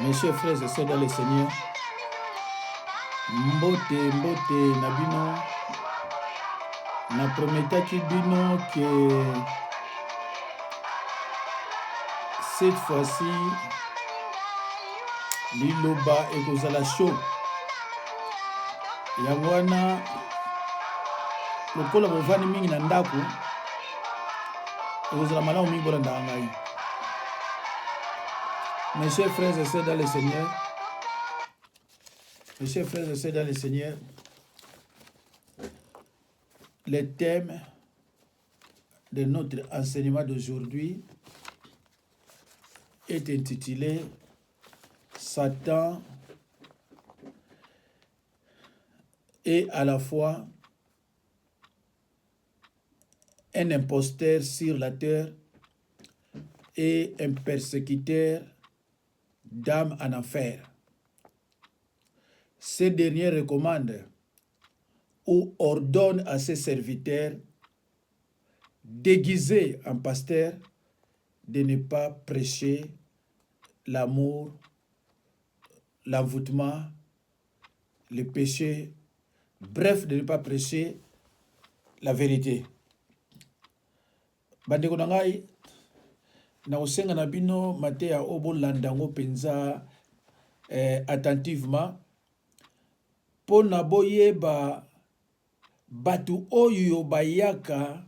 Mes chers frères et sœurs dans le Seigneur, mbote na bino, na prometaki bino que cette fois-ci, liloba ekozala chaud. Yango wana lokola bovani mingi na ndako, ekozala malamu mingi bolanda ngai. Mes chers frères et sœurs dans le Seigneur, mes chers frères et sœurs dans le Seigneur, le thème de notre enseignement d'aujourd'hui est intitulé Satan est à la fois un imposteur sur la terre et un persécuteur d'âmes en enfer. Ces derniers recommandent ou ordonnent à ses serviteurs déguisés en pasteurs de ne pas prêcher l'amour, l'envoûtement, le péché, bref, de ne pas prêcher la vérité. Bandeko na ngai na osenga na bino mateya obo landango penza attentivement po na boyeba batu oyo bayaka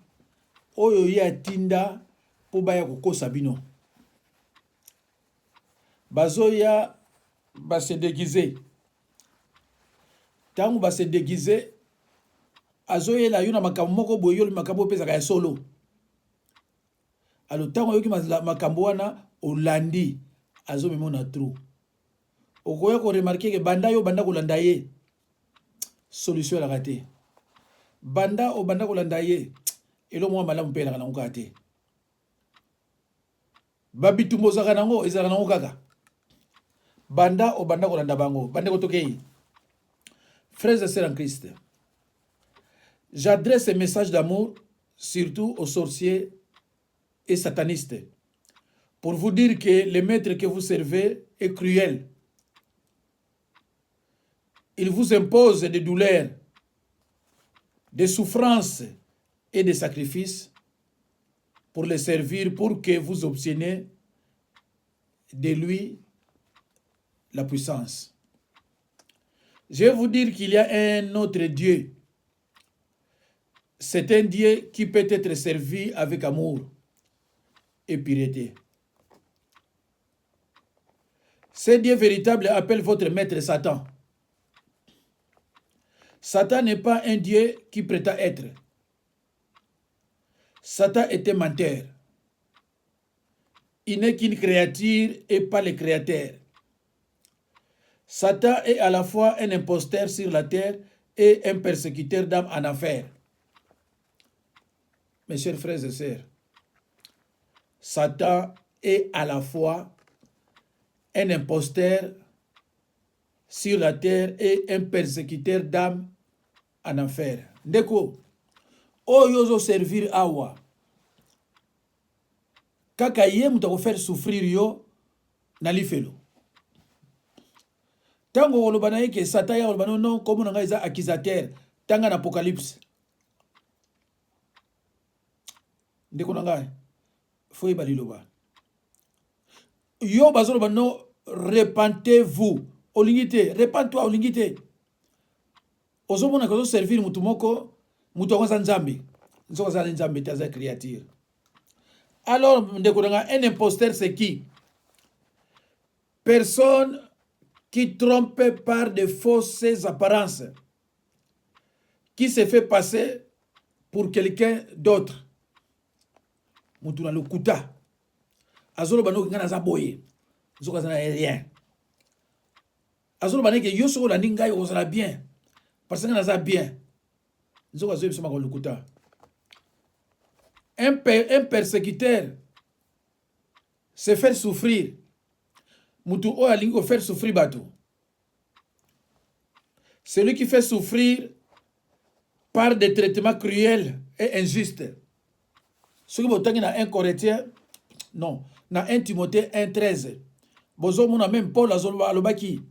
oyo ya tinda po baya kokosa bino bazoya base déguisé tangu base déguisé azoyela yo na makambo moko boye yo makambo pezaka ya solo. Alors tango yoki makambo wana olandi azomema na trou okoya ko remarquer que banda yo banda kolanda ye solution la raté banda o banda kolanda ye elo mwa malamu pe na kanango kate babitumbo zaka nango ezaka nango kaka banda o banda kolanda bango bande kotokei. Frères et sœurs en Christ, j'adresse un message d'amour surtout aux sorciers et satanistes pour vous dire que le maître que vous servez est cruel. Il vous impose des douleurs, des souffrances et des sacrifices pour le servir, pour que vous obteniez de lui la puissance. Je vais vous dire qu'il y a un autre Dieu. C'est un Dieu qui peut être servi avec amour et pureté. Ce Dieu véritable appelle votre maître Satan. Satan n'est pas un Dieu qui prétend être. Satan est un menteur. Il n'est qu'une créature et pas le créateur. Satan est à la fois un imposteur sur la terre et un persécuteur d'âmes en enfer. Mes chers frères et sœurs, Satan est à la fois un imposteur sur la terre et un persécuteur d'âmes en enfer. Ndeko, oyo servir awa. Kaka ye mutako faire souffrir yo na lifelo. Tango olobana yeke Satan ya olobana non comme on a accusateur tanga na apocalypse. Ndeko na ngai faut baliloba. Yo bazolo bano repentez-vous. Olingite, repends-toi olingite. Ozomona ko servir mutu moko, mutu kwa nzambe. Nzoko za nzambe taza créature. Alors ndeko nga un imposteur c'est qui? Personne qui trompe par de fausses apparences, qui se fait passer pour quelqu'un d'autre. Mutu na lokuta. Azolo bano ngana za boye. Nzoko za rien. Azolo bano ke yoso la ninga yo za bien. Parce que ngana za bien. Nzoko zo bisoma ko lokuta. Un persécuteur se fait souffrir. Mutu o alingo faire souffrir bato. Celui qui fait souffrir par des traitements cruels et injustes. Ce qui vous dans 1 Corinthiens, non, dans 1 Timothée 1,13. Bozomona même Paul alobaki.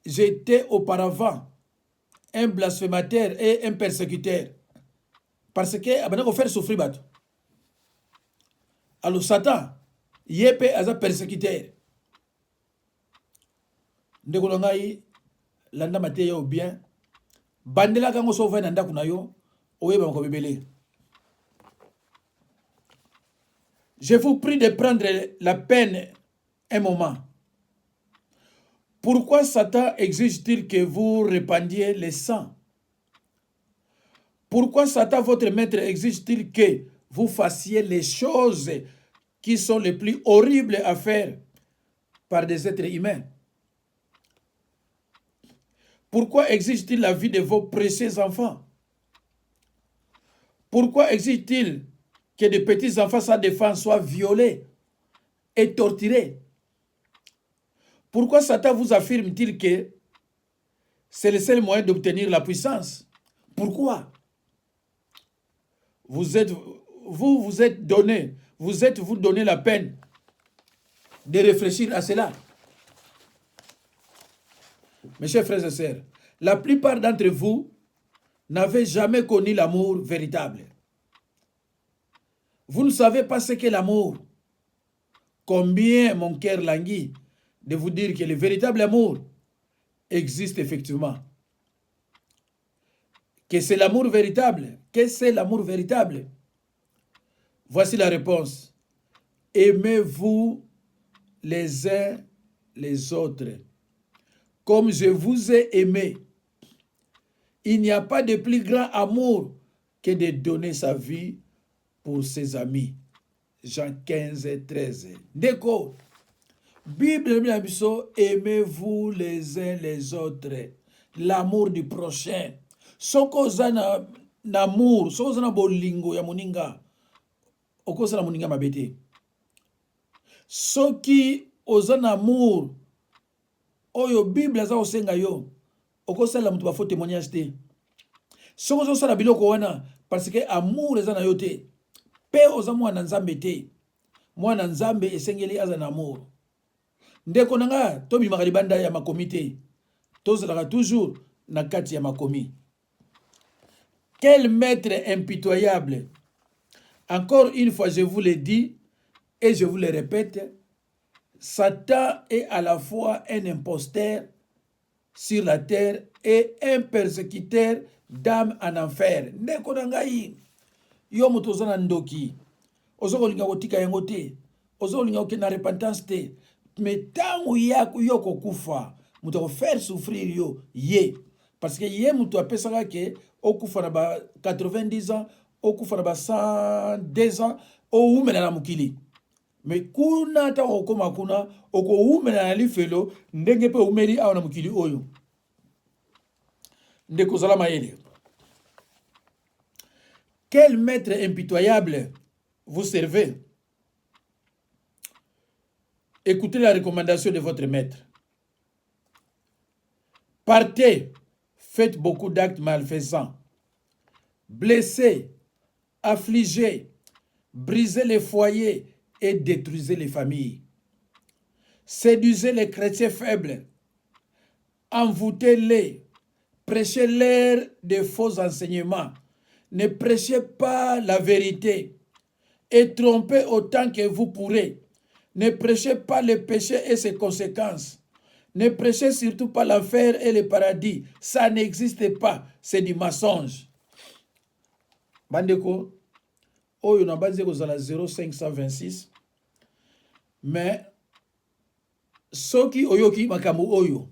J'étais auparavant un blasphémateur et un persécuteur. Parce que abana faire souffrir bato. Alors Satan, yepe aza persécuteur. Ndeko ngai landa mateya ou bien bandela kango sova na ndako na yo oyeba ko bebele. Je vous prie de prendre la peine un moment. Pourquoi Satan exige-t-il que vous répandiez le sang? Pourquoi Satan, votre maître, exige-t-il que vous fassiez les choses qui sont les plus horribles à faire par des êtres humains? Pourquoi exige-t-il la vie de vos précieux enfants? Pourquoi exige-t-il que de petits enfants sans défense soient violés et torturés? Pourquoi Satan vous affirme-t-il que c'est le seul moyen d'obtenir la puissance? Pourquoi? Vous donnez la peine de réfléchir à cela. Mes chers frères et sœurs, la plupart d'entre vous n'avez jamais connu l'amour véritable. Vous ne savez pas ce qu'est l'amour. Combien mon cœur languit de vous dire que le véritable amour existe effectivement. Que c'est l'amour véritable. Qu'est-ce que c'est l'amour véritable? Voici la réponse. Aimez-vous les uns les autres comme je vous ai aimé. Il n'y a pas de plus grand amour que de donner sa vie pour ses amis. Jean 15, 13. Déco. Bible, aimez-vous les uns les autres. L'amour du prochain. Soko zana namour, soko zana bolingo ya moninga. Oko zana moninga mabete. Soki ozana amour, oyo Bible za osenga yo. Oko sala mutu ba faux témoignage te. Soko zo sala biloko wana parce que amour ezana yo te. Pe oza mwana nzambe te. Mwana nzambe esengeli azana amour. Ndeko nanga tobi makalibanda ya makomi te. Tozalaka toujours na kati ya makomi. Quel maître impitoyable! Encore une fois, je vous le dis et je vous le répète, Satan est à la fois un imposteur sur la terre et un persécuteur d'âmes en enfer. Ndeko nangai, yo moto ozana ndoki, ozoko linga kotika yango te, ozoko linga okena repentance te, mais tango yo kokufa, moto ko faire souffrir yo, ye. Parce que ye moto apesaka ke okufa na ba 90 ans, okufa na ba 102 ans, o umena na mukili. Mais kuna ta okoma kuna, oko umena na lifelo, ndenge pe umeri awa na mukili oyo. Ndeko zala mayele. Quel maître impitoyable vous servez? Écoutez la recommandation de votre maître. Partez, faites beaucoup d'actes malfaisants. Blessez, affligez, brisez les foyers et détruisez les familles. Séduisez les chrétiens faibles. Envoûtez-les. Prêchez-leur de faux enseignements. Ne prêchez pas la vérité. Et trompez autant que vous pourrez. Ne prêchez pas le péché et ses conséquences. Ne prêchez surtout pas l'enfer et le paradis. Ça n'existe pas. C'est du mensonge. Bandeko, oyo na base kozala 0526. Mais soki oyoki makambo oyo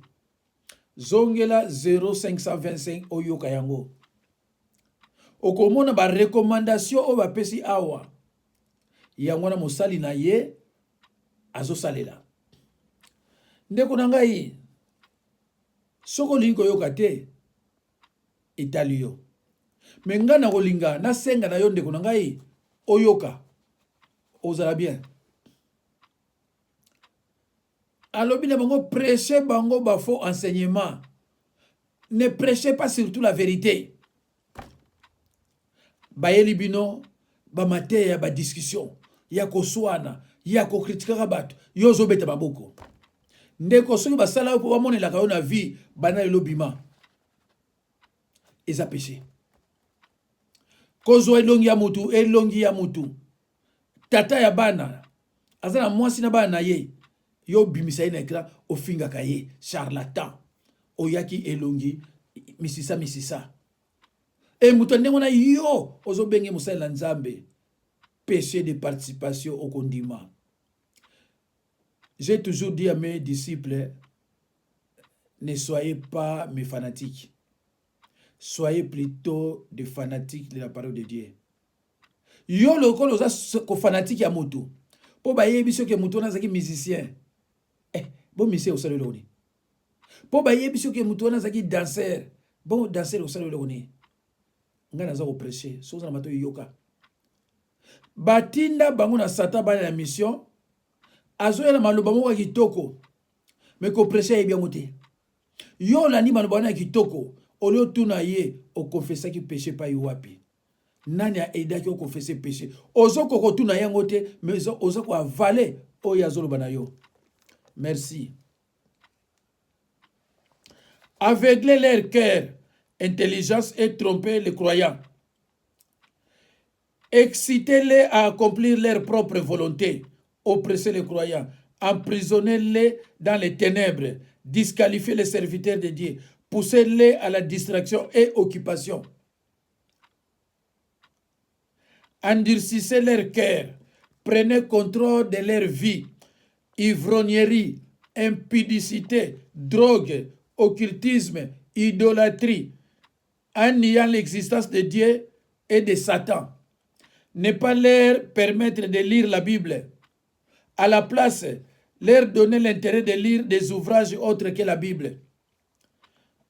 zongela 0525 oyo kayango. Okomona ba recommandation o ba pesi awa. Yango na mosali na ye azo salela. Ndeko na ngai soko lingo yoka te italio. Menga na kolinga na senga na yo ndeko na ngai oyoka ozala bien. Alobi na bango prêchez bango ba faux enseignement. Ne prêchez pas surtout la vérité. Bayeli bino ba mateya ba discussion ya koswana ya ko critiquer bato yo zo beta baboko. ndeko soki basala po bamonelaka yo na vie bana lelo bima eza péché kozwa elongi ya mutu tata ya bana aza na mwasi na bana na ye yo bimisa ye na ekran ofingaka ye charlatan oyaki elongi misisa e mutu ndenge na yo ozobenge mosali na nzambe péché de participation au condiment. J'ai toujours dit à mes disciples, ne soyez pas mes fanatiques. Soyez plutôt des fanatiques de la parole de Dieu. Yo le kolo za ko fanatique ya moto. Po ba yebi so ke moto na zaki musicien. Bon musicien au salon loni. Po ba yebi so ke moto na zaki danseur. Bon danseur au salon loni. Ngana za ko prêcher, so za mato yoka. Batinda bango na satan bana la mission. Azoya na maloba mo kitoko. Mais ko prêcher bien moté. Yo la ni maloba na kitoko. Olio tuna ye o confessa ki péché pa yuwapi. Nani a aida ki o confesser péché. Ozo koko tuna yango te, mais ozo ko avale o yazolo banayo. Merci. Aveugler leur cœur, intelligence et tromper les croyants. Excitez-les à accomplir leur propre volonté. Oppresser les croyants. Emprisonnez-les dans les ténèbres. Disqualifiez les serviteurs de Dieu. Poussez-les à la distraction et occupation. Endurcissez leur cœur. Prenez contrôle de leur vie. Ivrognerie, impudicité, drogue, occultisme, idolâtrie, en niant l'existence de Dieu et de Satan. Ne pas leur permettre de lire la Bible. À la place, leur donner l'intérêt de lire des ouvrages autres que la Bible.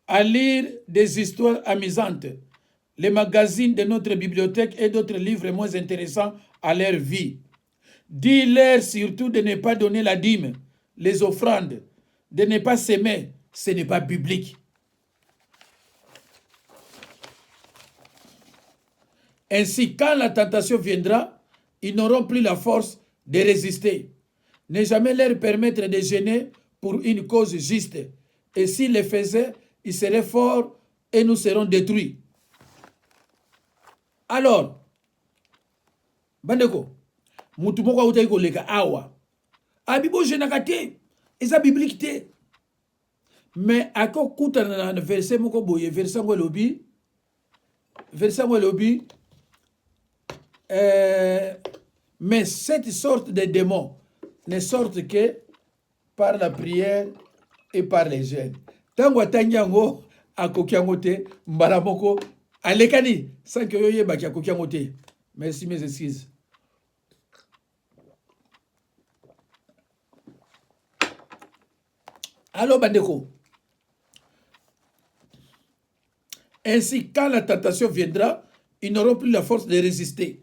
À lire des histoires amusantes, les magazines de notre bibliothèque et d'autres livres moins intéressants à leur vie. Dis-leur surtout de ne pas donner la dîme, les offrandes, de ne pas s'aimer, ce n'est pas biblique. Ainsi, quand la tentation viendra, ils n'auront plus la force de résister. Ne jamais leur permettre de gêner pour une cause juste. Et s'ils le faisaient, ils seraient forts et nous serons détruits. Alors, bandeko, mutu moko autai ko leka awa. Abibo jenaka te, eza biblique te. Mais ako kuta na verset moko boye, verset ngo lobi, mais cette sorte de démons ne sortent que par la prière et par les jeûnes. Tango atanyango akokiango te, mbala moko alekani sans que yoye baki akokiango te. Merci, mes excuses. Alors bandeko, ainsi quand la tentation viendra, ils n'auront plus la force de résister.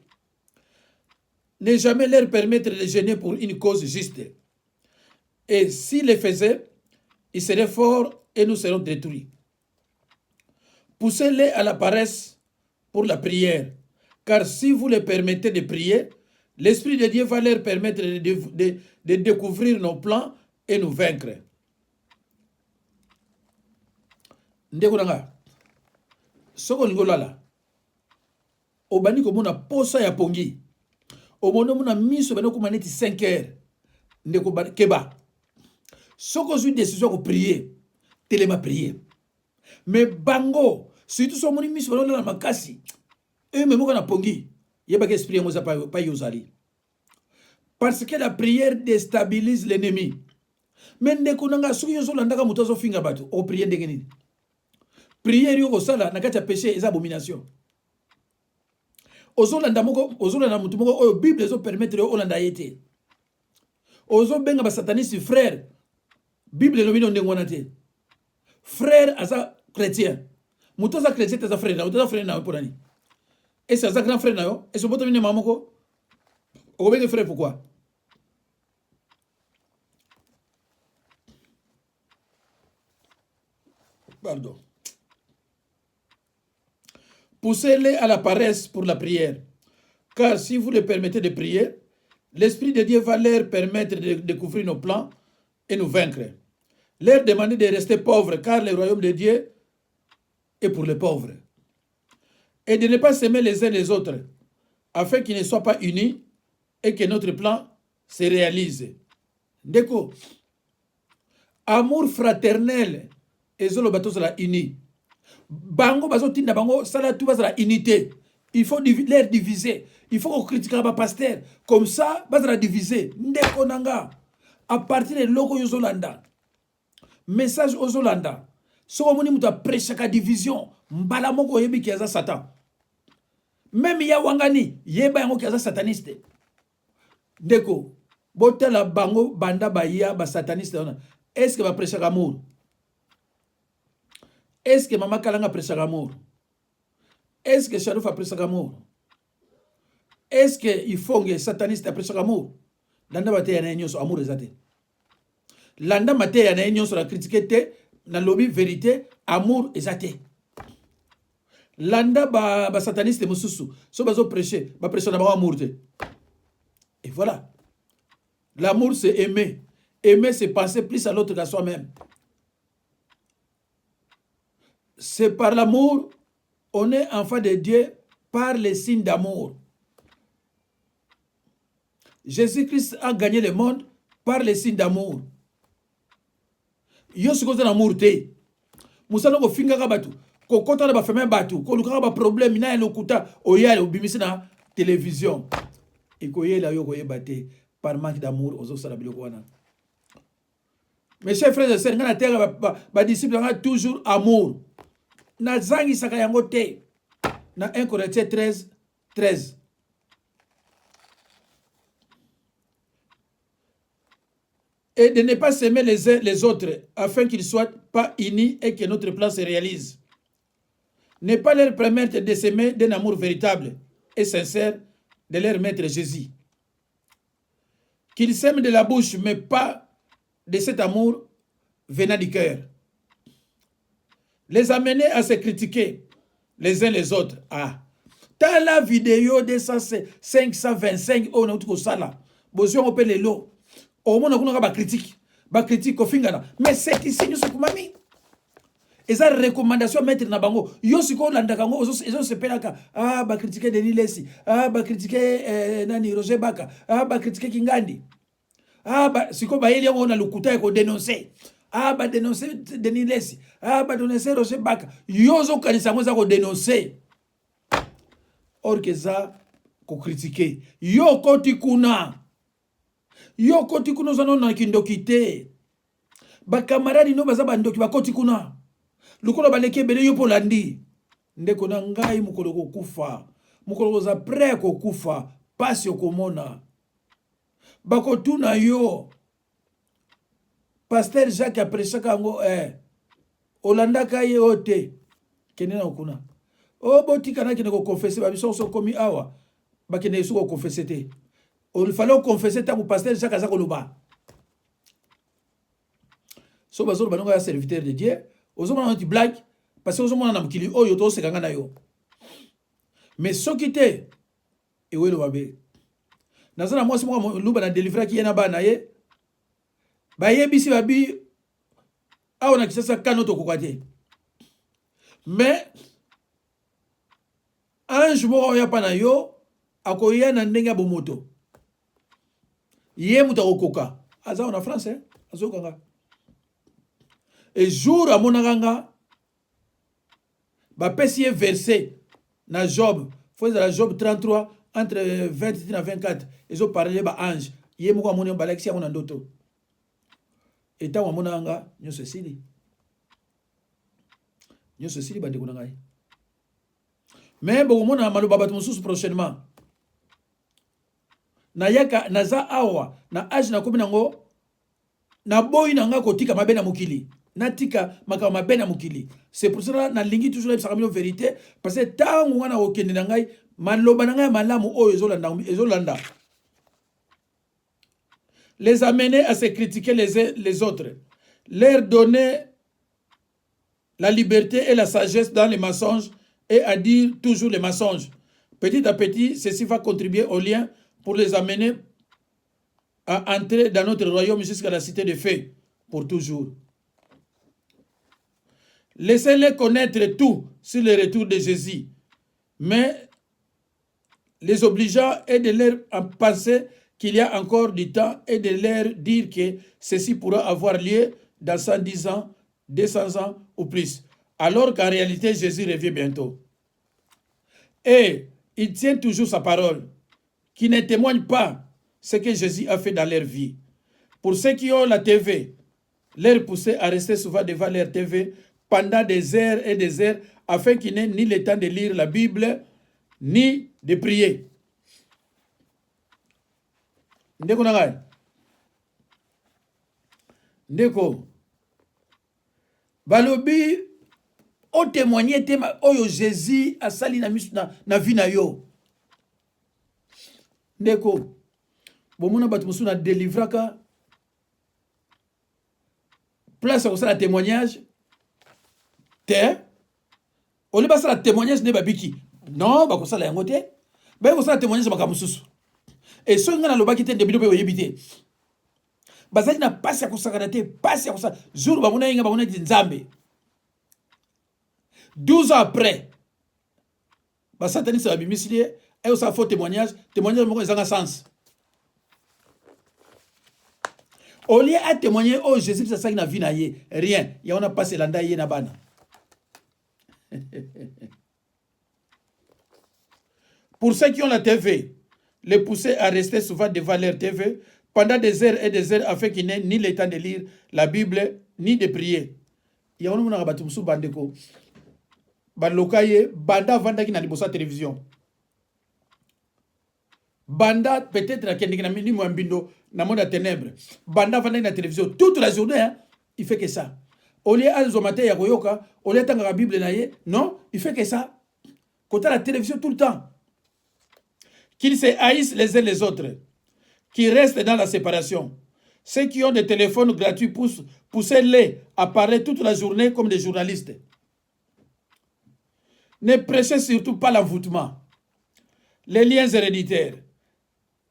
Ne jamais leur permettre de gêner pour une cause juste. Et s'ils le faisaient, ils seraient forts et nous serons détruits. Poussez-les à la paresse pour la prière. Car si vous les permettez de prier, l'Esprit de Dieu va leur permettre de découvrir nos plans et nous vaincre. Ndekuranga, soko ngolala, obani komona posa ya pongi, omono mona miso bano kumaneti 5 heures, ndeko keba. Soko zui décision ko prier, telema prier. Mais bango, surtout so moni miso bano na makasi, me moka na pongi, yeba ke esprit ngoza pa yozali. Parce que la prière déstabilise l'ennemi. Mais ndeko nanga soki yozo landaka muto zo finga bato, o prier ndenge nini? Prière yo kosala na kati ya péché eza abomination. Ozolanda mutu moko oyo Bible ezo permettre yo olanda yete. Ozo benga ba sataniste frère. Bible elobi no ndenge wana te. Frère aza chrétien. Mutu aza chrétien aza frère na, aza frère na pour nani? Et c'est aza grand frère na yo? Et ce boto mine mamoko? Obenga frère pourquoi? Pardon. Poussez-les à la paresse pour la prière. Car si vous les permettez de prier, l'Esprit de Dieu va leur permettre de découvrir nos plans et nous vaincre. leur demander de rester pauvres, car le royaume de Dieu est pour les pauvres. Et de ne pas s'aimer les uns les autres, afin qu'ils ne soient pas unis et que notre plan se réalise. Ndeko, amour fraternel, ezolo bato la uni. Bango bazo tinda bango sala tout la unité. Il faut les diviser. Il faut critiquer les pasteurs. Comme ça, bazala diviser. Ndeko nanga. À partir de logo yozolanda. Message ozolanda. So omoni muta prêcher ka division. Mbala moko yebi ki aza Satan. Même ya wangani yeba yango ki aza sataniste. Ndeko, botela bango banda baya ba sataniste. Est-ce que va prêcher l'amour? Est-ce que Maman Kalanga prêche l'amour? Est-ce que Charouf a prêché l'amour? Est-ce que il faut que sataniste a prêché l'amour? Landa bate yana nyoso amour ezate. Landa mate yana nyoso la critiquer te na lobby vérité amour ezate. Landa ba sataniste mususu so bazo prêcher ba prêcher na ba amour te. Et voilà. L'amour c'est aimer. Aimer c'est penser plus à l'autre qu'à soi-même. C'est par l'amour, on est enfant de Dieu par les signes d'amour. Jésus-Christ a gagné le monde par les signes d'amour. Yo se koza l'amour te. Musano ko finga ka batu, ko kota na ba femme batu, ko luka ba problème na lokuta oyale obimisi na télévision. Et ko yela yo ko yebate par manque d'amour ozo sala biloko wana. Mes chers frères et sœurs, ngana terre ba disciple nga toujours amour. Na zangi saka yango te. Na 1 Corinthiens 13, 13. Et de ne pas s'aimer les uns les autres, afin qu'ils ne soient pas unis et que notre plan se réalise. Ne pas leur permettre de s'aimer d'un amour véritable et sincère de leur maître Jésus. Qu'ils s'aiment de la bouche, mais pas de cet amour venant du cœur. Les amener à se critiquer les uns les autres. Ah, t'as la vidéo de 525 on a tout ça là. Besoin on peut les lots. Au moins on a ba critique au fingana. Mais c'est ici nous sommes mami. Et ça recommandation mettre na bango. Yo siko landa kango ozo se pelaka. Ah ba critiquer Denis Lesi. Ah ba critiquer nani Roger Baka. Ah ba critiquer Kingandi. Ah ba siko ba yeli on a lukuta ko dénoncer. Ah ba dénoncer Denis Lesi. Ah ba dénoncer Roger Baka. Yo zo kanisa moza ko dénoncer. Or que ça ko critiquer. Yo koti kuna. Yo koti kuna zano na kindokite. Ba camarade no baza bandoki ba koti kuna. Lukolo baleke bele yo polandi. Ndeko na ngai mukolo ko kufa. Mukolo za prêt ko kufa. Pasi okomona. Bako tuna yo. Pasteur Jacques a prêché kango Olanda kaye ote. Kenena okuna. O botika na kineko confesser ba biso so komi awa. Ba kene su ko confesser te. Il fallait confesser tant que pasteur Jacques a koloba. So bazolo banonga ya serviteur de Dieu. Ozo mona ti blague parce que ozo mona na mukili oyo to sekanga na yo. Mais so kité e welo babe. Nazana moi mo luba na délivrer ki yena ba na ye. Ba yebisi babi awo na kisasa kano to kokate. Mais ange mo ya pa na yo akoya na ndenga bomoto. Yé muta okoka. Aza en France hein. Azo kanga. Et jour à mon aganga, ba pesier versé na Job, faut la Job 33 entre 20 et 24. Ils ont parlé ba ange. Yé moko amoni balexi amona ndoto. Et ta mon anga, nyo sesili. Nyo sesili bande kuna ngai. Mais bon mona malu babat mususu prochainement. Na yaka naza awa na age na komi nango na boy nanga kotika mabena mukili. Natika makama bena mukili. C'est pour cela na lingi toujours la sakamino vérité parce que tangu wana okende ngai maloba nanga malamu oyo ezolanda. Les amener à se critiquer les autres, leur donner la liberté et la sagesse dans les mensonges et à dire toujours les mensonges. Petit à petit, ceci va contribuer au lien pour les amener à entrer dans notre royaume jusqu'à la cité de feu pour toujours. Laissez-les connaître tout sur le retour de Jésus, mais les obligeant et de leur en penser qu'il y a encore du temps et de leur dire que ceci pourra avoir lieu dans 110 ans, 200 ans ou plus, alors qu'en réalité Jésus revient bientôt. Et il tient toujours sa parole, qui ne témoigne pas ce que Jésus a fait dans leur vie. Pour ceux qui ont la TV, leur pousser à rester souvent devant leur TV pendant des heures et des heures, afin qu'ils n'aient ni le temps de lire la Bible, ni de prier. Ndeko nangai. Ndeko. Balobi o témoigner tema oyo Jésus a sali na vie na yo. Ndeko. Bomona batu musu na délivraka place à ça témoignage. Te. Oli ba ça témoignage ne babiki. Non, ba ko sala yango te. Ba ko sala témoignage ba kamususu. Et so ngana lobaki te ndebido pe oyebite. Bazali na pasi ya kosakana te, pasi ya kosakana. Jour ba mona inga ba mona nzambe. 12 ans après, ba satani sa bimisili et au sa faux témoignage moko ezanga sens. Au lieu à témoigner, oh Jésus, ça na vie na ye, rien. Il y a on a passé l'anda ye na bana. Pour ceux qui ont la TV, les pousser à rester souvent devant leur TV pendant des heures et des heures afin qu'ils n'aient ni le temps de lire la Bible, ni de prier. Il y a on a battu musu bandeko. Balokaye, banda vanda qui na libosa télévision. Banda peut-être na kendi na mini mwambindo na monde à ténèbres. Banda vanda na télévision toute la journée, hein, il fait que ça. Au lieu à zomate ya koyoka, au lieu tanga la Bible na ye, non, il fait que ça. Côté la télévision tout le temps. Qu'ils se haïssent les uns les autres, qui restent dans la séparation. Ceux qui ont des téléphones gratuits poussez-les à parler toute la journée comme des journalistes. Ne prêchez surtout pas l'envoûtement, les liens héréditaires,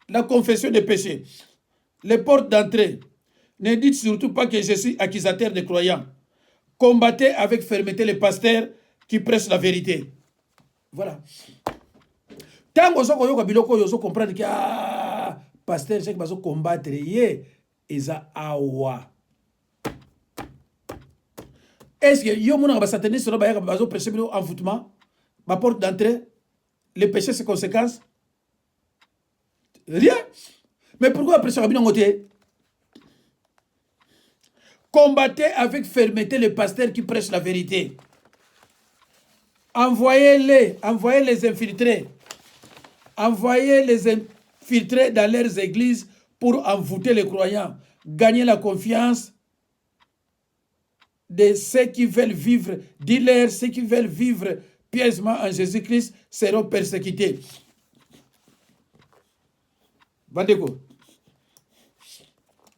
la confession des péchés, les portes d'entrée. Ne dites surtout pas que je suis accusateur des croyants. Combattez avec fermeté les pasteurs qui prêchent la vérité. Voilà. Tant que vous biloko yo comprendre que pasteur c'est que combattre ye eza awa. Est-ce que yo mona ba sataniste no ba ya ba prêcher bilo envoûtement, ma porte d'entrée, les péchés ses conséquences? Rien. Mais pourquoi prêcher ba bilo ngoté? Combattez avec fermeté les pasteurs qui prêchent la vérité. Envoyez les infiltrés. Envoyez les infiltrés dans leurs églises pour envoûter les croyants, gagner la confiance de ceux qui veulent vivre. Dis-leur, ceux qui veulent vivre pieusement en Jésus-Christ seront persécutés. Bandeko.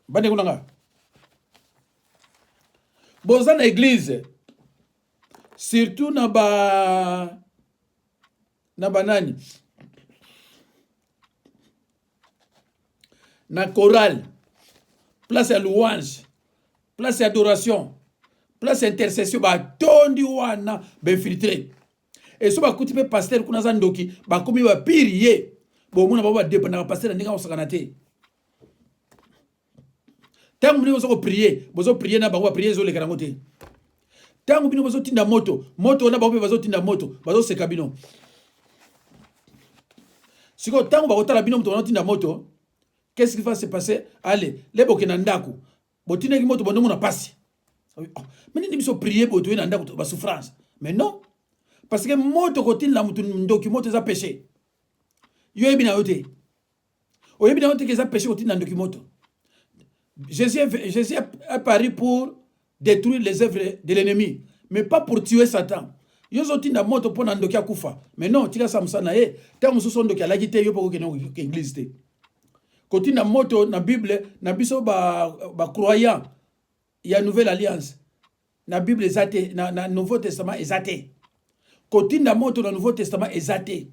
Bandeko nanga. Bonne église. Surtout na banani. Na chorale, place à louange, place à adoration, place à intercession, ba tondi wana ben filtré. Et so ba kuti pe pasteur kuna zandoki, ba komi ba pirier. Bo muna ba dépendre na pasteur ndinga osakana te. Tangu mni bozo prier, bozo prier na ba prier zo le karango te. Tangu bino bozo tinda moto na ba bozo tinda moto, bazo seka bino. Siko tangu ba kotala bino moto na tinda moto. Qu'est-ce qui va se passer? Allez, les bokenandaku. Botine ki moto bondo na passe. Mais ni biso prier pour tuer nandaku ba souffrance. Mais non. Parce que moto kotine la mutu ndoki moto za péché. Yo ebina yote. O ebina yote ke za péché kotine ndoki moto. Jésus a pari pour détruire les œuvres de l'ennemi, mais pas pour tuer Satan. Yo zotinda moto pour ndoki akufa. Mais non, tika samsa na ye. Ta mususo ndoki alagite yo poko ke no église te. Côté na moto na Bible na biso ba croyant il y a nouvelle alliance na Bible ezate na Nouveau Testament ezate côté na moto na Nouveau Testament ezate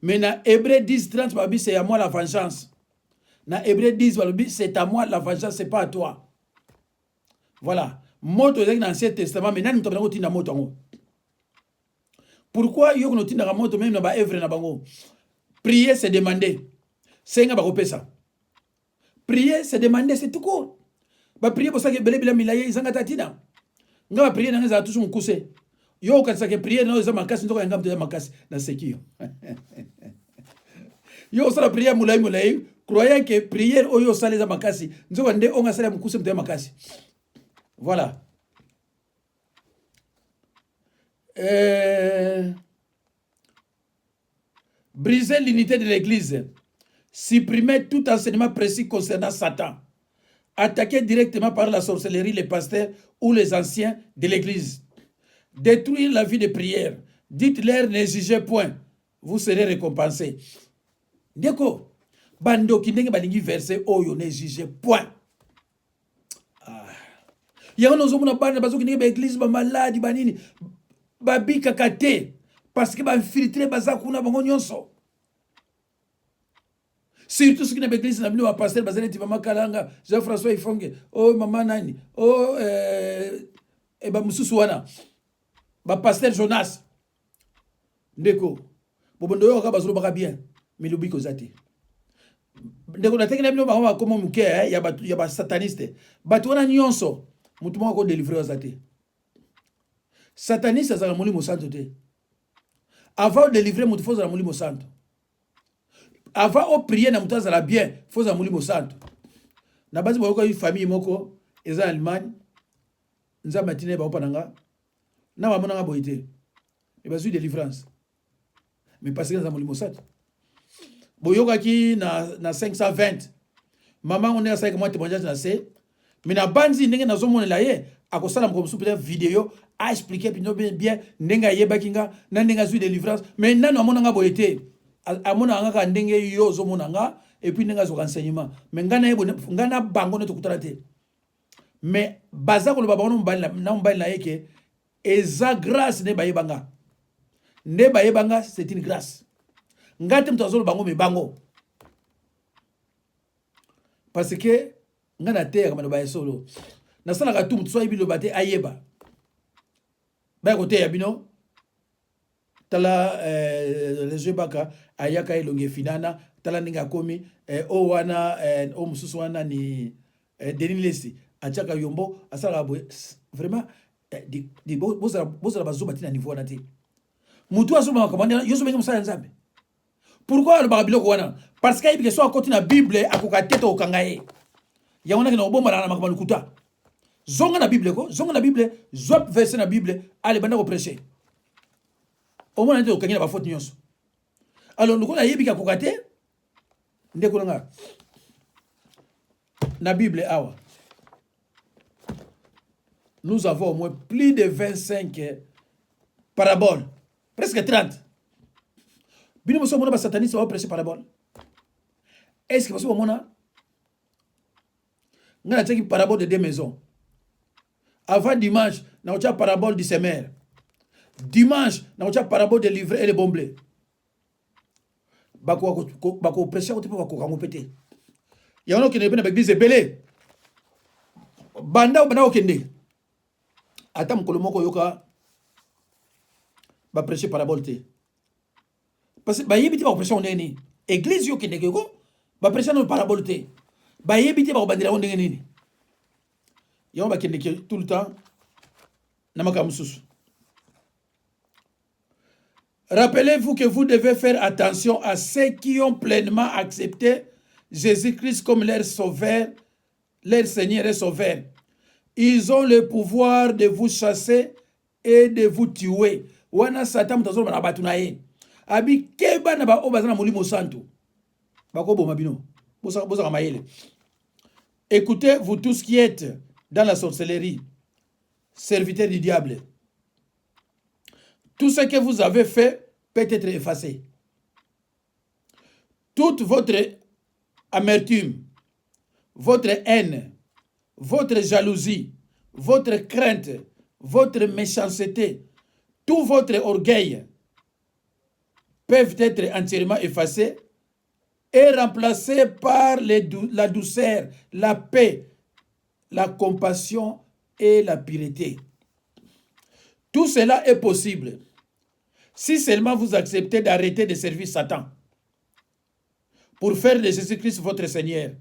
mais na Hébreux 10:30 babi c'est à moi la vengeance na Hébreux 10 babi c'est à moi la vengeance, c'est pas à toi. Voilà, moto dans l'Ancien Testament, mais nan mutabana kotinda moto ngo. Pourquoi yo kono tinda moto même na ba œuvre na bango? Prier c'est demander. C'est nga ba kopesa. Prier c'est demander, c'est tout court. Ba prier pour ça que belé bila milaye izanga tatina. Nga ba prier na za tous mukuse. Yo kanisa ke prier na za makasi ndoko yanga mto makasi na sekio. Yo sala prier mulai croyant que prière oyo sala za makasi nzo nde onga sala mukuse mto makasi. Voilà. Briser l'unité de l'église, supprimer tout enseignement précis concernant Satan, attaquer directement par la sorcellerie les pasteurs ou les anciens de l'église, détruire la vie de prière, dites-leur n'exigez point, vous serez récompensés. Deko, bando ki ndenge balingi verset oyo n'exigez point. Yango nozomona bana bazo ki ndenge ba église ba maladi banini babika kate parce que ba infiltrer baza kuna bango nyonso. Surtout ce qui n'est pas église na bino ba pasteur bazane ti mama Kalanga, Jean-François Ifonge, oh mama nani, oh e ba mususu wana. Ba pasteur Jonas. Ndeko. Bobondo yo ka bazolo baka bien, mais lobiko zate. Ndeko na tekena bino ba comme muke ya ba sataniste. Batu wana nyonso mutu moko délivrer zate. Sataniste za molimo santo te. Avant de délivrer mutu faut za molimo santo. Avant de prier na mutu za bien, faut za molimo santo. Na basi ba ko famille moko eza Allemagne. Nza matine ba pananga. Na ba monanga boité. Et ba su délivrance. Mais parce que za molimo santo. Boyoka ki na 520. Maman on est à 5 mois témoignage na c'est. Mais na banzi ndenge nazomona la ye akosala mko msupu vidéo a expliquer bien ndenga yeba kinga na ndenga zui délivrance mais nano amona nga boyete amona nga ka ndenge yo zomona nga et puis ndenga zo renseignement mais ngana yebo ngana bango neto kutala te mais baza ko lo babono mbali na yeke eza grâce ne bayebanga ne bayebanga c'est une grâce ngate mtazolo bango me bango parce que ngana terre kama ba solo na sala ka tum tsoyi bilo bate ayeba ba ko te yabino tala les jebaka ayaka elonge finana tala ninga komi o wana o mususu wana ni Denis Lesi achaka yombo asala vraiment di bozala bazuba tina niveau na te mutu azuma komanda yozo bengi musala nzambe pourquoi le babilo ko wana parce que il so akoti na bible akoka teto okangaye yawona kina obomba na makama lukuta zonga na bible ko zonga na bible zop verset na bible ale banda ko prêcher au moins ndio okanyela ba faute nyonso alors luko na yebika kokate ndeko nga na bible awa nous avons au moins plus de 25 paraboles presque 30 bino moso mona ba sataniste va prêcher parabole est-ce que vous mona ngana teki parabole de deux maisons. Avant dimanche, na ocha parabole du semer. Dimanche, na ocha parabole de livret et de bon blé. Bako prêcher ko te bako kango pété. Ya ono kene na église belé. Banda o kende. Ata mkolo moko yoka ba prêcher parabole te. Parce que ba yebiti ba prêcher ondeni. Église yo kende ko ba prêcher no parabole te. Ba yebiti ba bandira ondenge nini yo ba kende tout le temps na makamususu. Rappelez-vous que vous devez faire attention à ceux qui ont pleinement accepté Jésus-Christ comme leur sauveur, leur Seigneur et sauveur. Ils ont le pouvoir de vous chasser et de vous tuer. Wana Satan mtazo na batu na ye abi keba na ba obazana molimo santo bako boma bino. Écoutez, vous tous qui êtes dans la sorcellerie, serviteurs du diable, tout ce que vous avez fait peut être effacé. Toute votre amertume, votre haine, votre jalousie, votre crainte, votre méchanceté, tout votre orgueil peuvent être entièrement effacés et remplacé par la douceur, la paix, la compassion et la pureté. Tout cela est possible si seulement vous acceptez d'arrêter de servir Satan pour faire de Jésus-Christ votre Seigneur,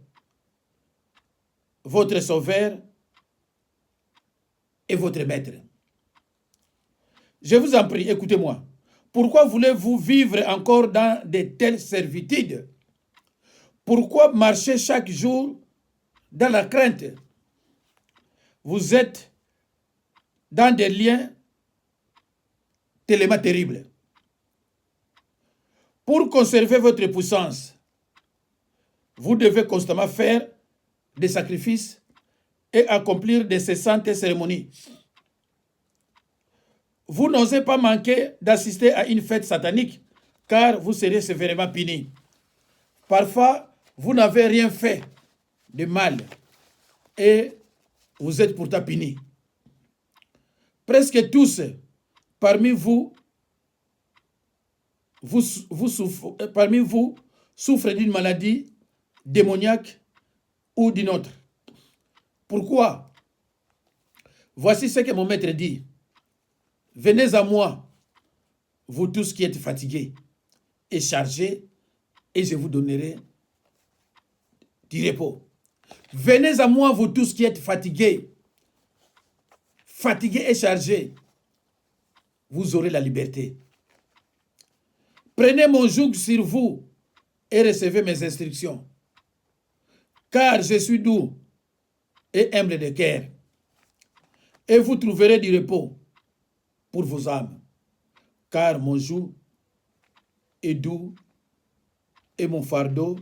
votre Sauveur et votre Maître. Je vous en prie, écoutez-moi. Pourquoi voulez-vous vivre encore dans de telles servitudes? Pourquoi marcher chaque jour dans la crainte? Vous êtes dans des liens tellement terribles. Pour conserver votre puissance, vous devez constamment faire des sacrifices et accomplir de ces saintes cérémonies. Vous n'osez pas manquer d'assister à une fête satanique, car vous serez sévèrement punis. Parfois, vous n'avez rien fait de mal et vous êtes pourtant punis. Presque tous parmi vous souffrent d'une maladie démoniaque ou d'une autre. Pourquoi? Voici ce que mon maître dit. Venez à moi, vous tous qui êtes fatigués et chargés, et je vous donnerai du repos. Venez à moi, vous tous qui êtes fatigués et chargés, vous aurez la liberté. Prenez mon joug sur vous et recevez mes instructions, car je suis doux et humble de cœur, et vous trouverez du repos pour vos âmes, car mon joug est doux et mon fardeau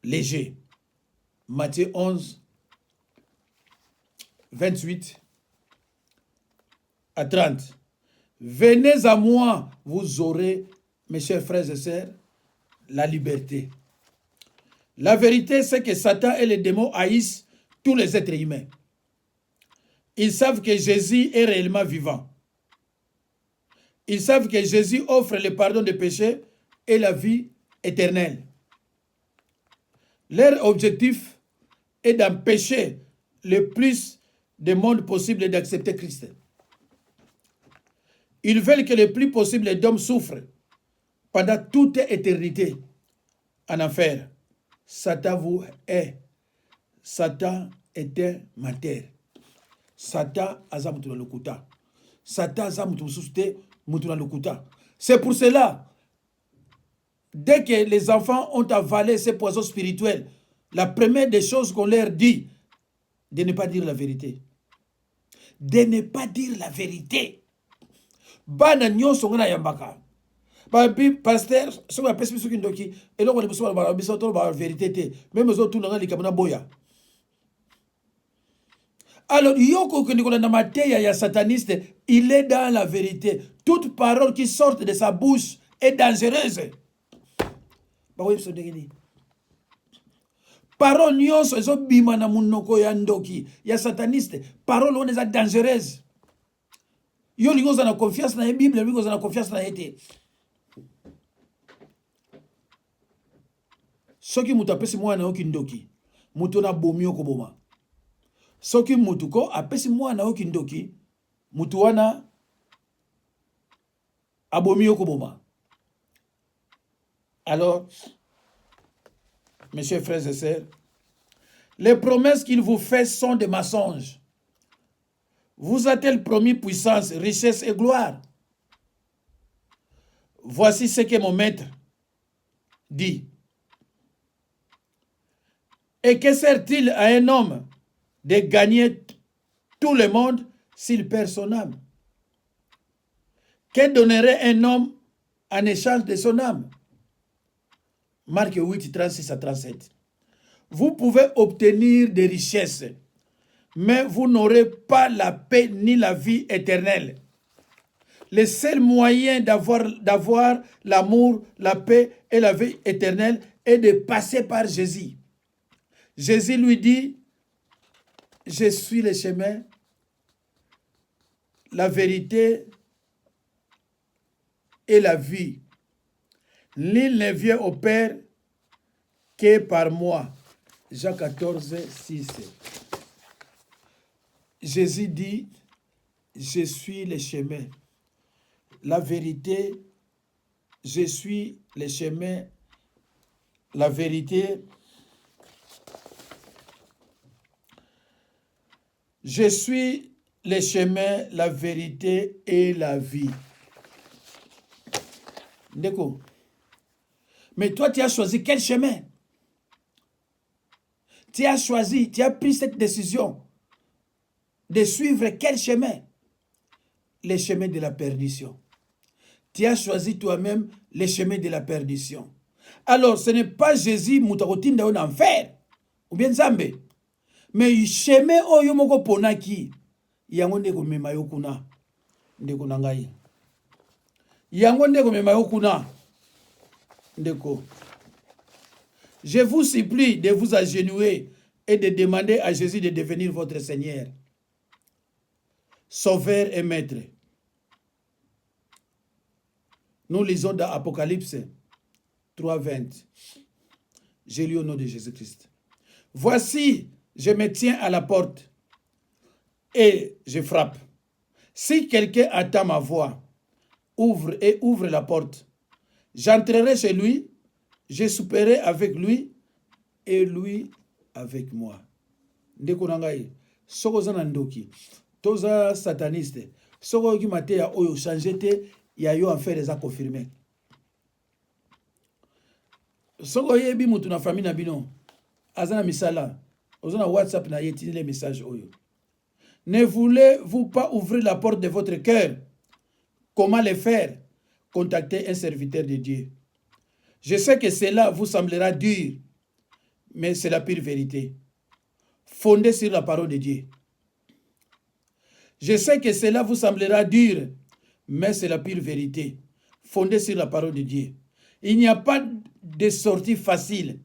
léger. Matthieu 11, 28 à 30. Venez à moi, vous aurez, mes chers frères et sœurs, la liberté. La vérité, c'est que Satan et les démons haïssent tous les êtres humains. Ils savent que Jésus est réellement vivant. Ils savent que Jésus offre le pardon des péchés et la vie éternelle. Leur objectif est d'empêcher le plus de monde possible d'accepter Christ. Ils veulent que le plus possible d'hommes souffrent pendant toute éternité en enfer. Satan vous hait. Satan est un menteur. Satan aza mutu na lokuta. Satan aza mutu na lokuta. C'est pour cela, dès que les enfants ont avalé ces poisons spirituels, la première des choses qu'on leur dit, de ne pas dire la vérité. De ne pas dire la vérité. Bana nyonso ngana yambaka. Babi pasteur, so ba pesi soki ndoki, eloko le biso ba biso to ba vérité te. Même zo tout nga likamana boya. Alors, Yoko Nicolas sataniste, il est dans la vérité. Toute parole qui sort de sa bouche est dangereuse. Parole nyonso ezo bima na munoko ya ndoki ya sataniste. Parole on est dangereuse. Yo lingo za na confiance na Bible, lingo za na confiance na été. Soki mutu apesi mwana oki ndoki, mutu na bomi okoboma. Soki mutu ko apesi mwana oki ndoki, mutu wana abomi okoboma. Alors, mes chers frères et sœurs, les promesses qu'il vous fait sont des mensonges. Vous a-t-elle promis puissance, richesse et gloire? Voici ce que mon maître dit. Et que sert-il à un homme de gagner tout le monde s'il perd son âme? Que donnerait un homme en échange de son âme? Marc 8, 36 à 37. Vous pouvez obtenir des richesses, mais vous n'aurez pas la paix ni la vie éternelle. Le seul moyen d'avoir l'amour, la paix et la vie éternelle est de passer par Jésus. Jésus lui dit, je suis le chemin, la vérité et la vie. Nul ne vient au Père que par moi. Jean 14, 6. Jésus dit, je suis le chemin, la vérité, je suis le chemin, la vérité, je suis le chemin, la vérité et la vie. D'accord. Mais toi, tu as choisi quel chemin? Tu as choisi, tu as pris cette décision de suivre quel chemin? Le chemin de la perdition. Tu as choisi toi-même le chemin de la perdition. Alors, ce n'est pas Jésus moutakotinda en enfer, ou bien Zambé. Mais le chemin oyo moko ponaki, yango ndeko mema yo kuna, ndeko nangai. Yango ndeko mema yo kuna, ndeko. Je vous supplie de vous agenouiller et de demander à Jésus de devenir votre Seigneur, Sauveur et Maître. Nous lisons dans Apocalypse 3:20. J'ai lu au nom de Jésus-Christ. Voici, je me tiens à la porte et je frappe. Si quelqu'un attend ma voix, ouvre la porte. J'entrerai chez lui, je souperai avec lui et lui avec moi. Ndeko nangai, soko za nandoki, toza sataniste, soko ki mate ya oyo changer te, ya yo enfer eza confirmé. Soko yebi mutu na famille na bino, azana misala, ozana WhatsApp na yetini les messages oyo. Ne voulez-vous pas ouvrir la porte de votre cœur? Comment le faire? Contactez un serviteur de Dieu. Je sais que cela vous semblera dur, mais c'est la pure vérité. Fondée sur la parole de Dieu. Je sais que cela vous semblera dur, mais c'est la pure vérité. Fondée sur la parole de Dieu. Il n'y a pas de sortie facile.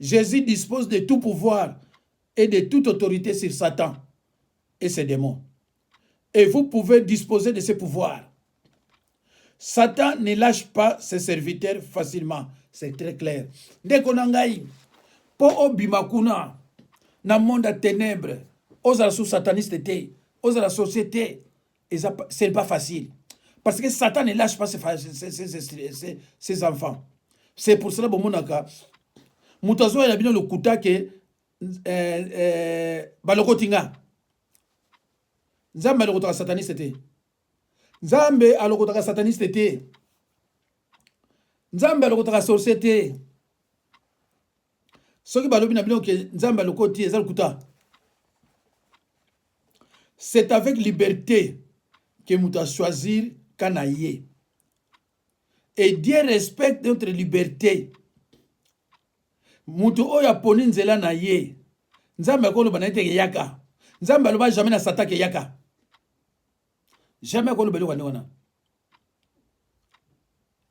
Jésus dispose de tout pouvoir et de toute autorité sur Satan et ses démons. Et vous pouvez disposer de ce pouvoir. Satan ne lâche pas ses serviteurs facilement. C'est très clair. Dès qu'on a po obimakuna na monde à ténèbres, aux sous satanistes, aux la société, c'est pas facile. Parce que Satan ne lâche pas ses enfants. C'est pour cela que monaka mutazo ya bino lokuta ke balokotinga. Nzambe alokotaka sataniste te. Nzambe alokotaka sataniste te. Nzambe alokotaka société. Soki balobi na bino ke Nzambe alokoti eza lokuta. C'est avec liberté que nous avons choisi Kanaye. Et Dieu respecte notre liberté. Mutu oya poni nzela na ye. Nzambe akolo banete ke yaka. Nzambe aloba jamais na Satan ke yaka. Jamais akolo belo wana.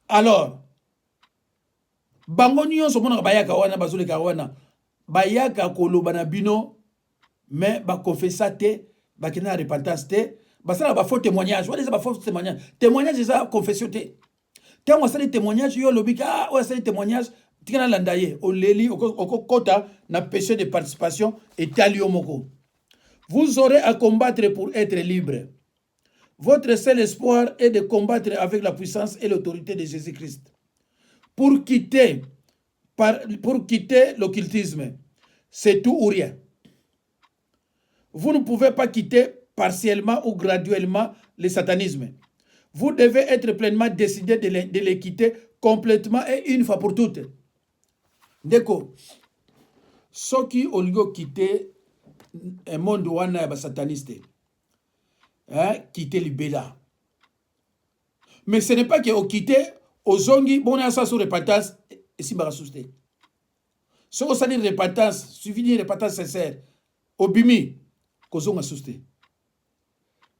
Alors, bango nyonso mona bayaka wana bazoleka wana. Bayaka koloba na bino mais ba confessa te, ba kina repentance te, ba sala ba faux témoignage. Wala ba faux témoignage. Témoignage eza confession te. Te on sala témoignage yo lobika, on sala témoignage tikana landaye, o leli o kota na péché de participation et talio moko. Vous aurez à combattre pour être libre. Votre seul espoir est de combattre avec la puissance et l'autorité de Jésus-Christ. Pour quitter l'occultisme, c'est tout ou rien. Vous ne pouvez pas quitter partiellement ou graduellement le satanisme. Vous devez être pleinement décidé de le quitter complètement et une fois pour toutes. Deko, ceux qui ont quitté un monde où on a sataniste, quitter le Béla. Mais ce n'est pas que au quitter aux zongi, bon, on a ça sur repentance et si barasouste. Ce qu'on dit repentance, suivi de repentance sincère, au bimi, qu'on a souste.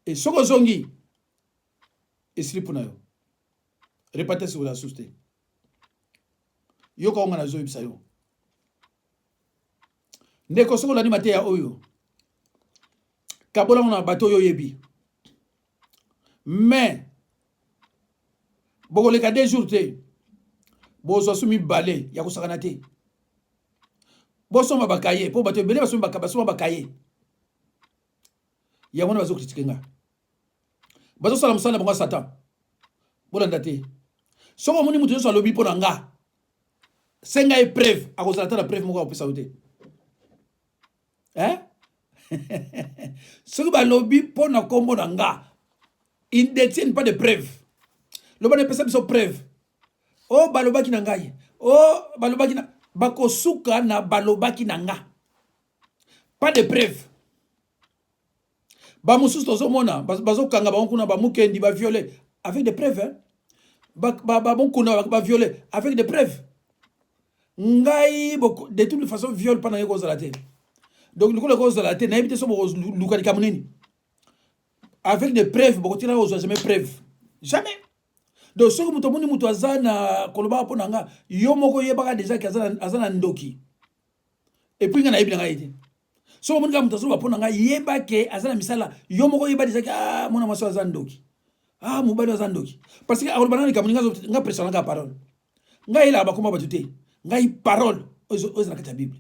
Et ce qu'on zongi, et si pour nous, repentance ou la souste. Yo on a zoïb sayo. Neko soko la ni mate ya oyo. Kabola on a bateau yo yebi. Mais boko le ka 2 jours te. Bozo sumi balé ya kusakana te. Boso mabakaye po bateau belé baso bakaye. yango na bazo critiquer nga bazo sala musala bango Satan bolanda te soko moni mutu so lobi pona nga senga e preuve akozala ta na preuve moko opesa ote hein soko ba lobi pona kombo na nga ils ne détiennent pas de preuve loba ne pesa biso preuve oh balobaki na ngai oh balobaki na bakosuka na balobaki na nga pas de preuve ba mususu tozomona bazokanga bango kuna bamukendi ba violer avec des preuves hein ba bonkuna ba violer avec des preuves ngai de toute façon viol pendant yeko zalate donc le ko zalate na ebite so bo lukali kamuneni avec des preuves boko tira aux jamais preuve jamais donc ce que muto moni muto azana koloba pona nga yo moko yebaka déjà que azana ndoki et puis nga na ebi nga ite so moni ka muto so pona nga yeba ke azana misala yo moko yeba déjà que mona maso azana ndoki mobali azana ndoki parce que akoloba na kamuni nga pressiona ka parole nga ila ba koma batute ngai parole ozo na kata bible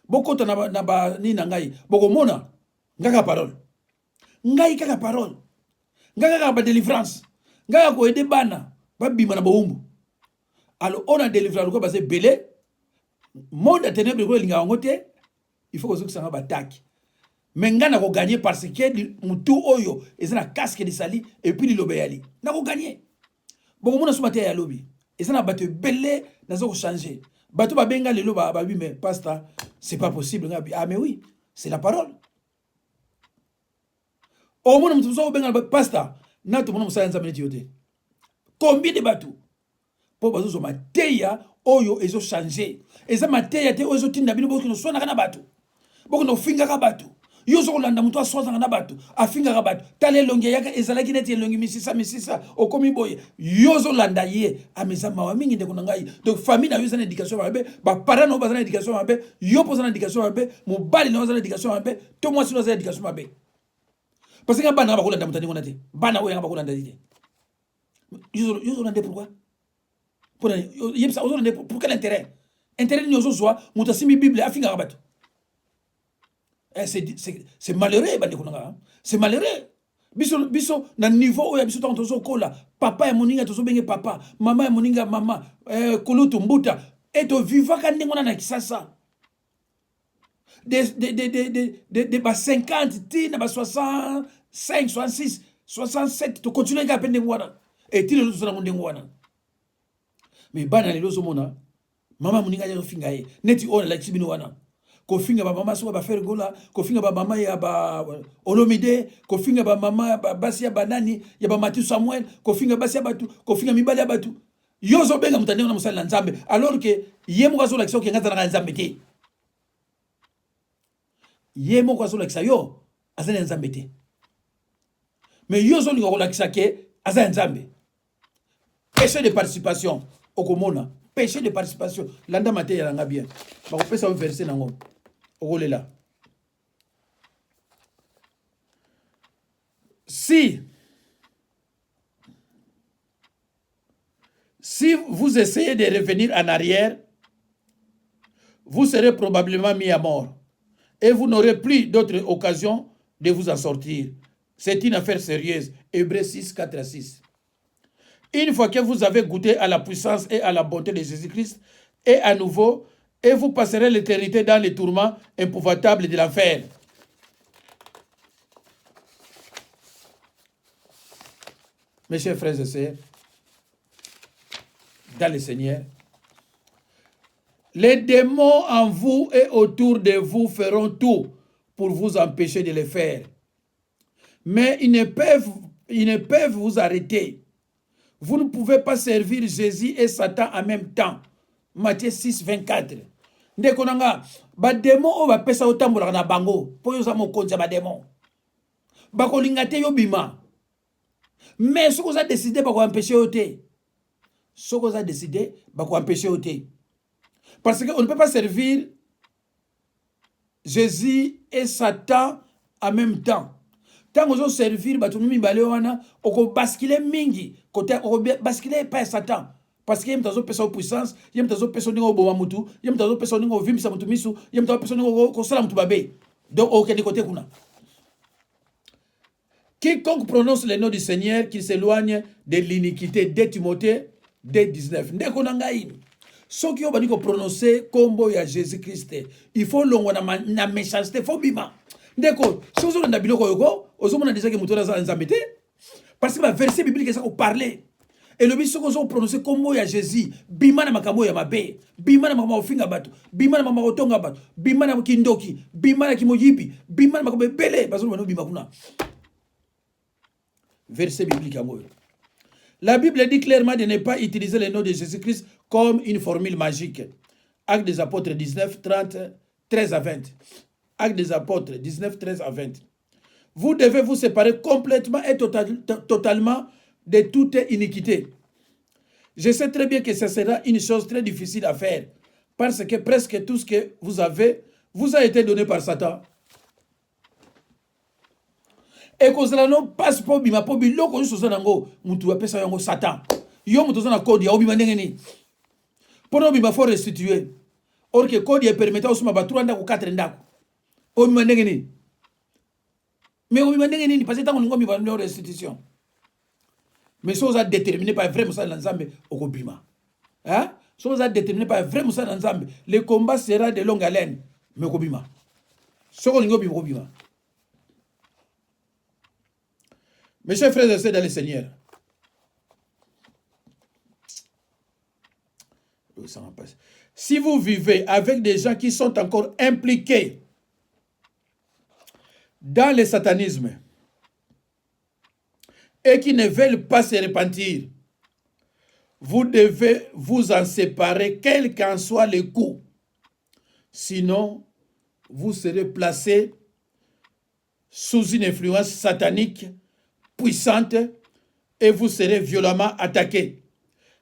bokota na ba ni na ngai boko mona nga parole ngai kaka parole ngai kaka ba délivrance ngai ko aider bana ba bima na boumbu alors on a délivré ko basé belé monde à ténèbres ko linga ngote il faut que ça nga attaque mais nga na ko gagner parce que mutu oyo ezana casque de sali et puis lobeyali na ko gagner boko mona sumate ya lobi ezana bato belé na zo ko changer bato ba benga lelo ba bi mais pasteur c'est pas possible mais oui c'est la parole au moins nous sommes benga pasteur na to mona musa nza minute yote combien de bateaux pour bazo mateya oyo ezo changer eza mateya te ozo tinda bino boko no sona kana bateau boko no finga ka bateau yo zo kolanda muto aswaza kana bateau afinga ka bateau tale longi yaka ezalaki neti longi misisa okomi boye yo zo landa ye ameza mawa mingi ndeko na ngai donc famille na yo zana éducation mabe ba parents no bazana éducation mabe yo pozana éducation mabe mobali no bazana éducation mabe to moi si no bazana éducation mabe parce que bana ba kolanda mutani ngona te bana oyo nga ba kolanda te yo zo pourquoi pour quel intérêt intérêt ni ozo soa mutasimi bible afinga ka bateau c'est malheureux bande konanga c'est malheureux biso na niveau oya biso tozo kola papa ya moninga tozo benge papa mama ya moninga mama kulutu mbuta eto vivaka ndengona na kisasa de ba 50 tina ba 65 66 67 to continuer ka pende ngwana et tile lo zona ndengo wana mais bana lelo zo mona mama moninga ya finga ye neti ona la tibino wana ko finga ba mama so ba faire gola ko finga ba mama ya ba olomide ko finga ba mama ba basi ya banani ya ba Mathieu Samuel ko finga basi ya batu ko finga mibali ya batu yo zo benga mutande na musala nzambe alors que yemo kwa zo la kiso ke ngata na nzambe te yemo kwa zo la kiso yo azana nzambe te mais yo zo lingo la kiso ke azana nzambe péché de participation okomona péché de participation landa mate ya nga bien ba ko pesa verset nango okolela si vous essayez de revenir en arrière, vous serez probablement mis à mort et vous n'aurez plus d'autre occasion de vous en sortir. C'est une affaire sérieuse. Hébreux 6, 4 à 6. Une fois que vous avez goûté à la puissance et à la bonté de Jésus-Christ, et à nouveau, et vous passerez l'éternité dans les tourments épouvantables de l'enfer. Mes chers frères et sœurs, dans le Seigneur, les démons en vous et autour de vous feront tout pour vous empêcher de le faire. Mais ils ne peuvent vous arrêter. Vous ne pouvez pas servir Jésus et Satan en même temps. Matthieu 6, 24. Ndeko nanga, ba démon o ba pesa otambola na bango, po yo za mokonzi ba démon. Ba ko lingate yo bima. Mais ce qu'on a décidé ba ko empêcher oté. Ce qu'on a décidé ba ko empêcher oté. Parce qu'on ne peut pas servir Jésus et Satan en même temps. Tant que vous servir batumimi balewana, oko basculer mingi, côté oko basculer pas Satan. Parce qu'il y a une personne puissance, il y a une personne qui est au mutu, il y a une personne qui est au vim samutumisu, il y a une personne qui est au salam tubabe. Donc, au côté kuna. Quiconque prononce le nom du Seigneur, qu'il s'éloigne de l'iniquité. 2 Timothée 2:19. Ndeko nangai. Ceux qui ont prononcé combo ya Jésus-Christ, il faut l'ongo na méchanceté, il faut bima. Ndeko, si vous avez biloko yoko, vous avez déjà que moutola za nzambete. Parce que le verset biblique est ça qu'on parlait. Et le biso qu'on prononcé combo ya Jésus, bima na makambo ya mabe, bima na makambo finga bato, bima na makambo tonga bato, bima na kindoki, bima na kimoyibi, bima na makambo bele, bazo no bima kuna. Verset biblique à moi. La Bible dit clairement de ne pas utiliser le nom de Jésus-Christ comme une formule magique. Actes des Apôtres 19, 30, 13 à 20. Actes des Apôtres 19, 13 à 20. Vous devez vous séparer complètement et totalement de toute iniquité. Je sais très bien que ce sera une chose très difficile à faire parce que presque tout ce que vous avez vous a été donné par Satan. Et que cela non passe pas bima po biloko juste ça nango mutu apesa yango Satan. Yo mutu na code ya obima ndengeni. Pour bima faut restituer. Or que code ya permettait osuma ba 3 ndako 4 ndako. Obima ndengeni. Mais obima ndengeni parce que tant ngo mi ba no restitution. Mais ça a déterminé par vraiment ça l'ensemble okobima. Hein? Ça a déterminé par vraiment ça l'ensemble. Le combat sera de longue haleine. Mais okobima. So ko ngo bima. Mes chers frères et sœurs dans le Seigneur, si vous vivez avec des gens qui sont encore impliqués dans le satanisme et qui ne veulent pas se repentir, vous devez vous en séparer, quel qu'en soit le coût. Sinon, vous serez placé sous une influence satanique puissante et vous serez violemment attaqué.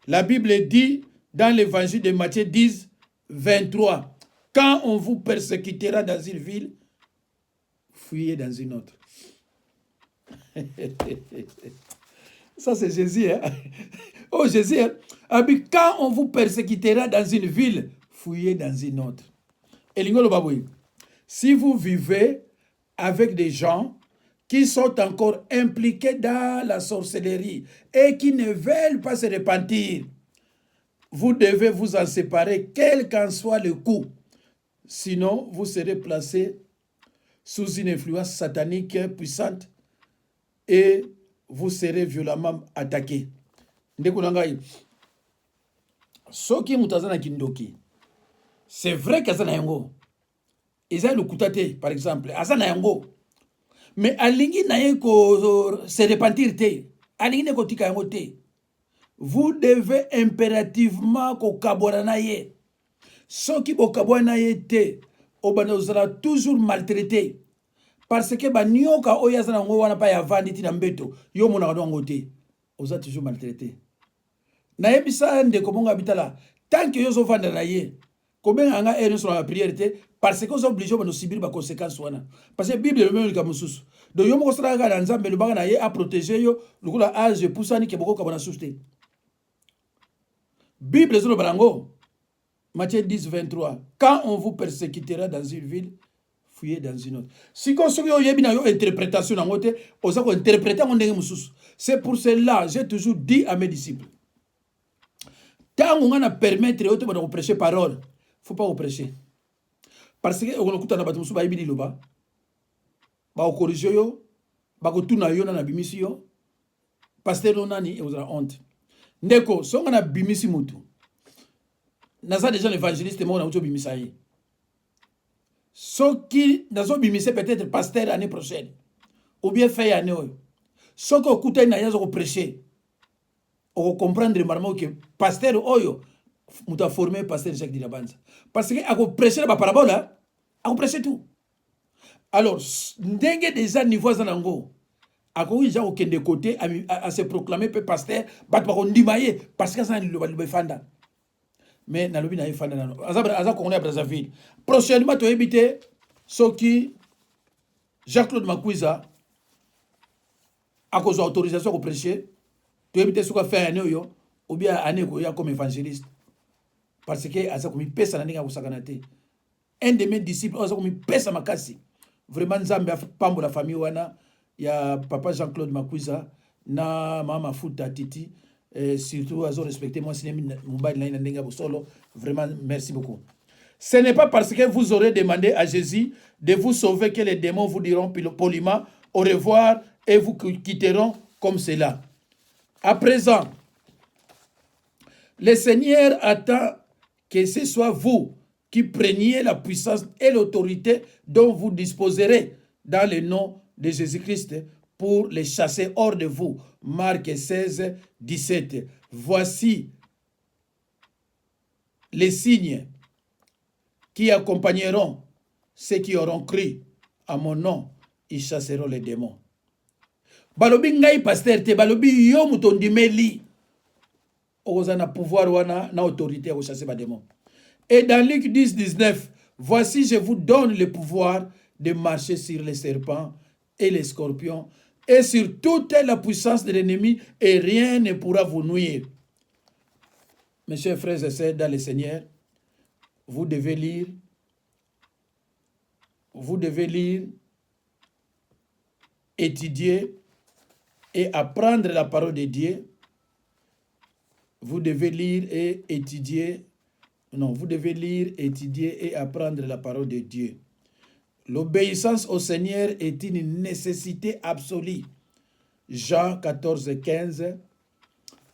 La Bible dit dans l'évangile de Matthieu 10, 23, quand on vous persécutera dans une ville, fuyez dans une autre. Ça c'est Jésus. Hein? Oh Jésus, hein? Quand on vous persécutera dans une ville, fuyez dans une autre. Et si vous vivez avec des gens qui sont encore impliqués dans la sorcellerie et qui ne veulent pas se repentir, vous devez vous en séparer, quel qu'en soit le coût. Sinon, vous serez placé sous une influence satanique puissante et vous serez violemment attaqué. Soki mutazana kindoki, c'est vrai qu'azana yango. Ils ont le kutate, par exemple, azana yango. Mais alingi na ye ko se repentir te, alingi ne ko tika yango te. Vous devez impérativement ko kabora na ye. Soki bo kabora na ye te, obana uzala toujours maltraité. Parce que ba nyoka oya zana ngo wana pa ya vandi tina mbeto, yo mona ngo te, oza toujours maltraité. Na yebisa nde ko bonga bitala, tant que yo zo vanda na ye, combien anga ene sur la prière te, parce que vous êtes obligés de subir les conséquences. Parce que la Bible est même comme ça. Donc, vous avez dit à protéger vous, le âge pour ça, qui est beaucoup comme ça. Bible est dans Matthieu 10, 23. Quand on vous persécutera dans une ville, fuyez dans une autre. Si vous avez une interprétation, vous avez interprété. C'est pour cela que j'ai toujours dit à mes disciples, tant qu'on a permettre de prêcher parole, il ne faut pas vous prêcher. Parce que on a battu musu ba ibili loba ba o corriger yo ba ko tuna yo na bimisi yo pasteur nani e ozala honte ndeko songa na bimisi mutu naza déjà l'évangéliste mo na uto bimisa yi soki nazo bimise peut-être pasteur année prochaine ou bien fait année oyo soko okuta na yazo ko prêcher o comprendre marmo que pasteur oyo muta formé pasteur Jacques Dirabanza parce que a ko prêcher ba parabole a ko prêcher tout. Alors ndenge déjà niveau zanango a ko déjà au kende côté à se proclamer pasteur bat ba ko ndimaye parce que ça le fanda mais na lobi na fanda na aza ko à Brazzaville prochainement to éviter soki Jacques-Claude Makwiza a cause autorisation ko prêcher to éviter ce qu'on fait année yo ou bien année ko ya comme évangéliste. Parce que asa komi pesa na ninga kusakanate. Un de mes disciples asa komi pesa makasi. Vraiment Nzambe pambo la famille wana il y a papa Jean-Claude Makouza, na mama Fouta Titi, et surtout, ils ont respecté moi, vraiment, merci beaucoup. Ce n'est pas parce que vous aurez demandé à Jésus de vous sauver que les démons vous diront poliment au revoir et vous quitteront comme cela. À présent, le Seigneur attend que ce soit vous qui preniez la puissance et l'autorité dont vous disposerez dans le nom de Jésus-Christ pour les chasser hors de vous. Marc 16, 17. Voici les signes qui accompagneront ceux qui auront cru à mon nom. Ils chasseront les démons. Balobi ngai pasteur te balobi yo mutondimeli. Oza na pouvoir wana na autorité à chasser les démons. Et dans Luc 10, 19, voici je vous donne le pouvoir de marcher sur les serpents et les scorpions et sur toute la puissance de l'ennemi et rien ne pourra vous nuire. Mes chers frères et sœurs dans le Seigneur, vous devez lire, étudier et apprendre la parole de Dieu. Vous devez lire et étudier. Non, vous devez lire, étudier et apprendre la parole de Dieu. L'obéissance au Seigneur est une nécessité absolue. Jean 14, 15,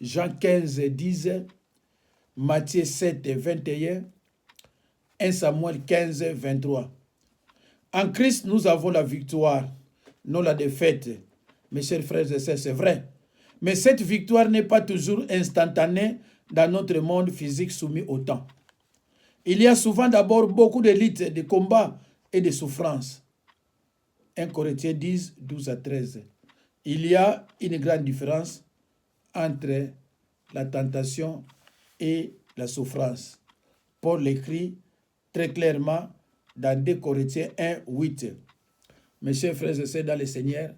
Jean 15, 10, Matthieu 7, 21, 1 Samuel 15, 23. En Christ, nous avons la victoire, non la défaite. Mes chers frères et sœurs, c'est vrai. Mais cette victoire n'est pas toujours instantanée dans notre monde physique soumis au temps. Il y a souvent d'abord beaucoup de luttes, de combats et de souffrances. 1 Corinthiens 10, 12 à 13. Il y a une grande différence entre la tentation et la souffrance. Paul l'écrit très clairement dans 2 Corinthiens 1, 8. Mes chers frères et sœurs dans le Seigneur,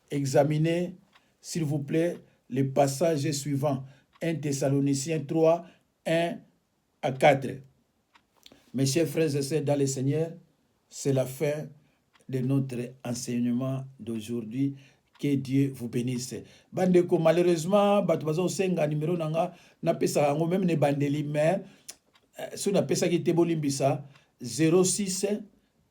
examinez, s'il vous plaît, les passages suivants. 1 Thessaloniciens 3, 1 à 4. Mes chers frères et sœurs dans le Seigneur, c'est la fin de notre enseignement d'aujourd'hui. Que Dieu vous bénisse. Bandeko, malheureusement, batubazo senga numéro nanga na pesa yango même ne bandeli mais so na pesa ki tebo limbisa 06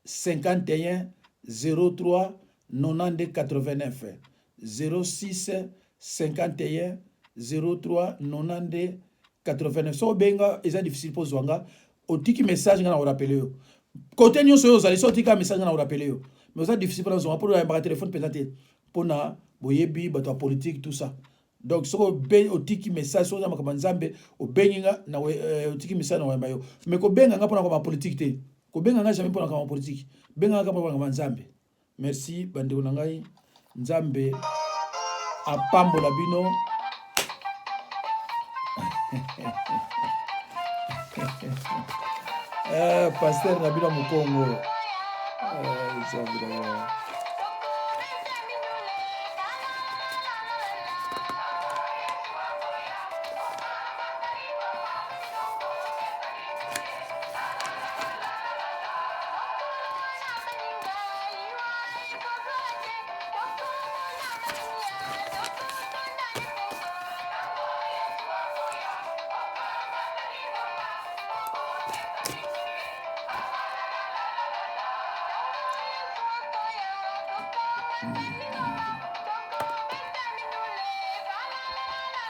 51 03 92 89 06 51 03 92 89. So benga eza difficile pour zwanga otiki message ngana rappeler yo. Côté nyonso yo zali so tika message ngana rappeler yo. Mais ça difficile pour zwanga pour un téléphone peut-être pour na boyebi bato politique tout ça. Donc soko ben otiki message so zama kama nzambe obenga na otiki message na wemba yo. Mais ko benga nga pona ko politique te. Ko benga nga jamais pona ko politique. Benga nga pona ko nzambe. Merci bandeko na ngai. Nzambe apambola bino. Pasteur Nabila Mukongo.